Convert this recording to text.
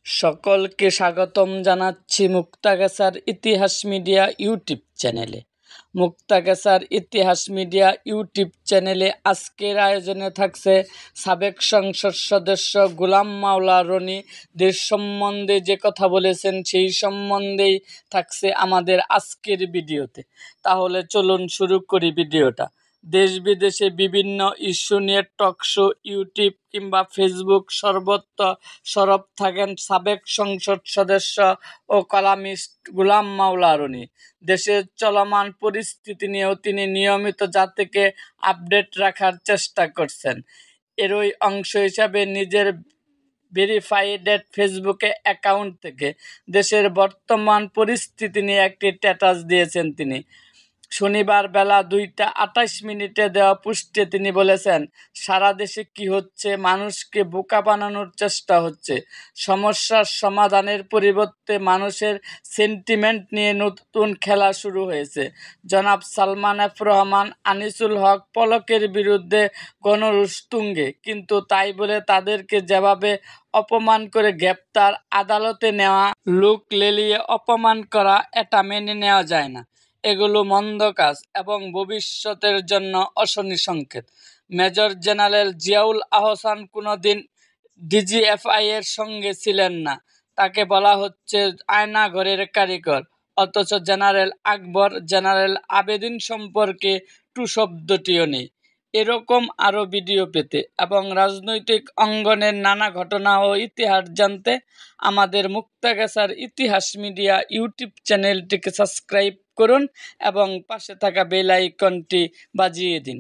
সকলকে স্বাগতম জানাচ্ছি মুক্তাগাছার ইতিহাস মিডিয়া ইউটিউব চ্যানেলে। মুক্তাগাছার ইতিহাস মিডিয়া ইউটিউব চ্যানেলে আজকের আয়োজনে থাকছে সাবেক সংসদ সদস্য গোলাম মাওলা রনি দেশ সম্বন্ধে যে কথা বলেছেন সেই সম্বন্ধেই থাকছে আমাদের আজকের ভিডিওতে। তাহলে চলুন শুরু করি ভিডিওটা। দেশ বিদেশে বিভিন্ন ইস্যু নিয়ে টক শো, ইউটিউব কিংবা ফেসবুক সর্বত্র সরব থাকেন সাবেক সংসদ সদস্য ও কলামিস্ট গোলাম মাওলা রনি। দেশের চলমান পরিস্থিতি নিয়েও তিনি নিয়মিত জাতিকে আপডেট রাখার চেষ্টা করছেন। এরই অংশ হিসাবে নিজের ভেরিফাইড ফেসবুকে অ্যাকাউন্ট থেকে দেশের বর্তমান পরিস্থিতি নিয়ে একটি স্ট্যাটাস দিয়েছেন তিনি। শনিবার বেলা 2টা 28 দেওয়া পোস্টে তিনি বলেছেন, সারা দেশে কি হচ্ছে? মানুষকে বোকা বানানোর চেষ্টা হচ্ছে। সমস্যার সমাধানের পরিবর্তে মানুষের সেন্টিমেন্ট নিয়ে নতুন খেলা শুরু হয়েছে। জনাব সালমান এফ রহমান, আনিসুল হক পলকের বিরুদ্ধে গণরোষ তুঙ্গে, কিন্তু তাই বলে তাদেরকে যেভাবে অপমান করে গ্রেপ্তার, আদালতে নেওয়া, লোক লেলিয়ে অপমান করা, এটা মেনে নেওয়া যায় না। এগুলো মন্দ কাজ এবং ভবিষ্যতের জন্য অশনি সংকেত। মেজর জেনারেল জিয়াউল আহসান কোনোদিন ডিজিএফআই এর সঙ্গে ছিলেন না। তাকে বলা হচ্ছে আয়নাঘরের কারিগর, অথচ জেনারেল আকবর, জেনারেল আবেদিন সম্পর্কে টু শব্দটিও নেই। এরকম আরও ভিডিও পেতে এবং রাজনৈতিক অঙ্গনের নানা ঘটনা ও ইতিহাস জানতে আমাদের মুক্তাগাছার ইতিহাস মিডিয়া ইউটিউব চ্যানেলটিকে সাবস্ক্রাইব করুন এবং পাশে থাকা বেল আইকনটি বাজিয়ে দিন।